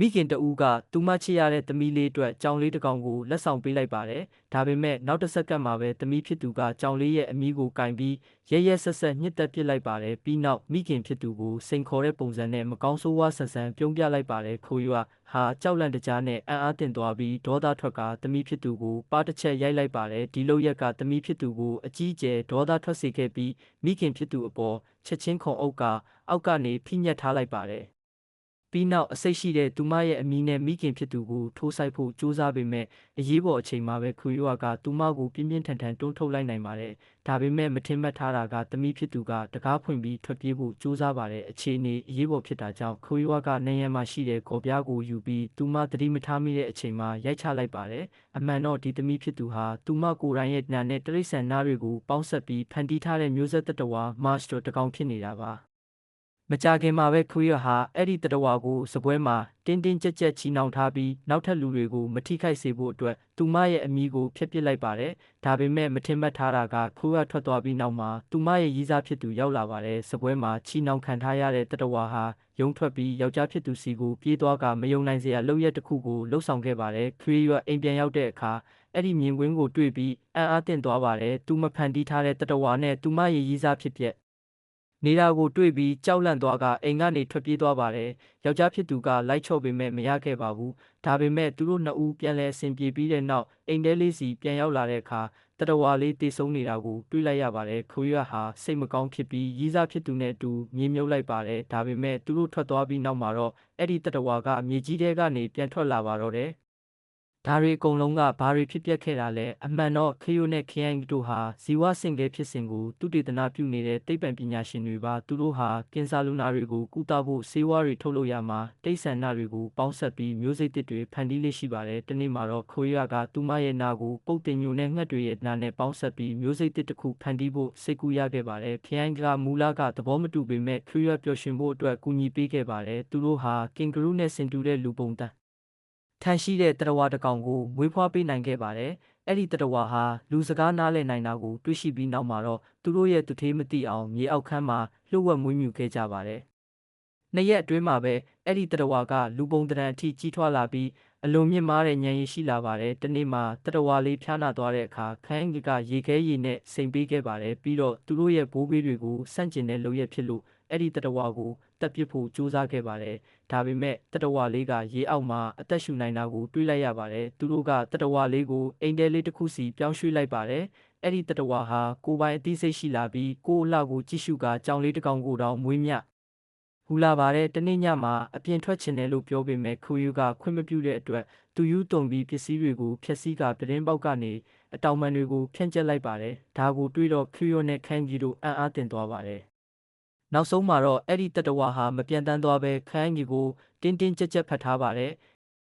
မိခင်တဦးကသူမချစ်ရတဲ့သမီးလေးအတွက်ကြောင်လေးတစ်ကောင်ကိုလက်ဆောင်ပေးလိုက်ပါတယ်။ဒါပေမဲ့နောက်တစ်စက္ကန့်မှာပဲသမီးဖြစ်သူကကြောင်လေးရဲ့အမီးကိုကင်ပြီးရဲရဲဆက်ဆက်ညှစ်တက်ပစ်လိုက်ပါတယ်။ပြီးနောက်မိခင်ဖြစ်သူကိုစိန်ခေါ်တဲ့ပုံစံနဲ့မကောင်းဆိုးဝါးဆန်ဆန်ပြုံးပြလိုက်ပါတယ်။ခိုးရွာဟာကြောက်လန့်တကြားနဲ့အံ့အားသင့်သွားပြီးဒေါသထွက်ကသမီးဖြစ်သူကိုပါတစ်ချက်ရိုက်လိုက်ပါတယ်။ဒီလုပ်ရက်ကသမီးဖြစ်သူကိုအကြီးအကျယ်ဒေါသထွက်စေခဲ့ပြီးမိခင်ဖြစ်သူအပေါ်ချက်ချင်းခုံအုပ်ကအောက်ကနေဖိညက်ထားလိုက်ပါတယ်။ပြီးနောက်အစိတ်ရှိတဲ့သူမရဲ့အမီးနဲ့မိခင်ဖြစ်သူကိုထိုးဆိုင်ဖို့ကြိုးစားပေမဲ့အရေးပေါ်အချိန်မှာပဲခွေရွာကသူမကိုပြင်းပြင်းထန်ထန်တွန်းထုတ်လိုက်နိုင်ပါတယ်။ဒါပေမဲ့မထင်မှတ်ထားတာကသမီးဖြစ်သူကတကားဖွင့်ပြီးထွက်ပြေးဖို့ကြိုးစားပါတယ်။အခြေအနေအရေးပေါ်ဖြစ်တာကြောင့်ခွေရွာကနေရန်မှာရှိတဲ့ကော်ပြားကိုယူပြီးသူမသတိမထားမိတဲ့အချိန်မှာရိုက်ချလိုက်ပါတယ်။အမှန်တော့ဒီသမီးဖြစ်သူဟာသူမကိုယ်တိုင်ရဲ့နာနဲ့တရိษံနာတွေကိုပေါင်းဆက်ပြီးဖန်တီးထားတဲ့မျိုးဆက်တတဝါမာစတာတကောင်ဖြစ်နေတာပါ။မကြခင်မှာပဲခွေးရဟာအဲ့ဒီတတဝါကိုစပွဲမှာတင်းတင်းကြပ်ကြပ်ချီနှောင်ထားပြီးနောက်ထပ်လူတွေကိုမထိခိုက်စေဖို့အတွက်သူမရဲ့အမီးကိုဖျက်ပစ်လိုက်ပါတယ်။ဒါပေမဲ့မထင်မှတ်ထားတာကခွေးရထွက်သွားပြီးနောက်မှာသူမရဲ့ရီးစားဖြစ်သူရောက်လာပါတယ်။စပွဲမှာချီနှောင်ခံထားရတဲ့တတဝါဟာရုံထွက်ပြီးယောက်ျားဖြစ်သူစီကိုပြေးသွားကမယုံနိုင်စရာလုပ်ရက်တစ်ခုကိုလှုပ်ဆောင်ခဲ့ပါတယ်။ခွေးရအိမ်ပြန်ရောက်တဲ့အခါအဲ့ဒီမြင်ကွင်းကိုတွေ့ပြီးအံ့အားသင့်သွားပါတယ်။သူမဖန်တီးထားတဲ့တတဝါနဲ့သူမရဲ့ရီးစားဖြစ်ပျက်နေတာကိုတွေ့ပြီးကြောက်လန့်သွားကအိမ်ကနေထွက်ပြေးသွားပါတယ်။ယောက်ျားဖြစ်သူကလိုက်ချော့ပေမဲ့မရခဲ့ပါဘူး။ဒါပေမဲ့သူတို့နှစ်ဦးပြန်လည်အဆင်ပြေပြီးတဲ့နောက်အိမ်ထဲလေးစီပြန်ရောက်လာတဲ့အခါတတဝါလေးတေဆုံးနေတာကိုတွေ့လိုက်ရပါတယ်။ခွေးရဟာစိတ်မကောင်းဖြစ်ပြီးရီးစားဖြစ်သူနဲ့အတူမြေမြုပ်လိုက်ပါတယ်။ဒါပေမဲ့သူတို့ထွက်သွားပြီးနောက်မှာတော့အဲ့ဒီတတဝါကမြေကြီးထဲကနေပြန်ထွက်လာပါတော့တယ်။ဒါတွေအကုန်လုံးကဘာတွေဖြစ်ပျက်ခဲ့တာလဲအမှန်တော့ခရိုနဲ့ခရိုင်တို့ဟာဇီဝစင်ကဲဖြစ်စဉ်ကိုသူတေသနာပြုနေတဲ့သိပ္ပံပညာရှင်တွေပါသူတို့ဟာကင်ဆာလူနာတွေကိုကုသဖို့ဆေးဝါးတွေထုတ်လုပ်ရမှာတိတ်ဆန်နာတွေကိုပေါင်းစပ်ပြီးမျိုးစိတ်တစ်တွေဖန်တီးလေးရှိပါတယ်တနေ့မှာတော့ခွေးရကသူမရဲ့နာကိုပုတ်တင်ညိုနဲ့ငှက်တွေရဲ့နာနဲ့ပေါင်းစပ်ပြီးမျိုးစိတ်တစ်တစ်ခုဖန်တီးဖို့စိတ်ကူးရခဲ့ပါတယ်ခရိုင်ကမူလာကသဘောမတူပေမဲ့ခွေးရပျော်ရွှင်ဖို့အတွက်ကူညီပေးခဲ့ပါတယ်သူတို့ဟာကင်ဂရုနဲ့ဆင်တူတဲ့လူပုံတန်းထန်ရှိတဲ့တရဝါတစ်ကောင်ကိုမွေးဖွားပေးနိုင်ခဲ့ပါတယ်။အဲ့ဒီတရဝါဟာလူစကားနားလည်နိုင်တာကိုတွေ့ရှိပြီးနောက်မှာတော့သူတို့ရဲ့သူထေးမသိအောင်မြေအောက်ခန်းမှာလှုပ်ဝက်မွေးမြူခဲ့ကြပါတယ်။နှစ်ရက်အတွင်းမှာပဲအဲ့ဒီတရဝါကလူပုံတရံအထိကြီးထွားလာပြီးအလွန်မြင့်မားတဲ့ဉာဏ်ရည်ရှိလာပါတယ်။တနေ့မှာတရဝါလေးဖျားနာသွားတဲ့အခါခန်းကရေခဲရည်နဲ့စိန်ပေးခဲ့ပါတယ်။ပြီးတော့သူတို့ရဲ့ဘိုးဘေးတွေကိုစန့်ကျင်တဲ့လုပ်ရက်ဖြစ်လို့အဲ့ဒီတရဝါကိုတပ်ပစ်ဖို့ကြိုးစားခဲ့ပါတယ်။ဒါပေမဲ့တတဝါလေးကရေအောက်မှာအသက်ရှူနိုင်တာကိုတွေးလိုက်ရပါတယ်။သူတို့ကတတဝါလေးကိုအိမ်ထဲလေးတစ်ခုစီပြောင်းရွှေ့လိုက်ပါတယ်။အဲ့ဒီတတဝါဟာကိုယ်ပိုင်အသိစိတ်ရှိလာပြီးကိုယ်အလှကိုကြည့်ရှုကကြောင်လေးတစ်ကောင်ကိုတောင်မွေးမြဟူလာပါတယ်တနေ့ညမှာအပြင်ထွက်ချင်တယ်လို့ပြောပေမဲ့ခူယူကခွင့်မပြုတဲ့အတွက်သူယူတုံပြီးပစ္စည်းတွေကိုဖျက်ဆီးကပြတင်းပေါက်ကနေအတောင်ပံတွေကိုဖြန့်ကျက်လိုက်ပါတယ်။ဒါကိုတွေးတော့ခူယူနဲ့ခန်းကြီးတို့အံ့အားသင့်သွားပါတယ်။နောက်ဆုံးမှာတော့အဲ့ဒီတတဝါဟာမပြန်တမ်းသွားပဲခန်းကြီးကိုတင်းတင်းကြပ်ကြပ်ဖတ်ထားပါတယ်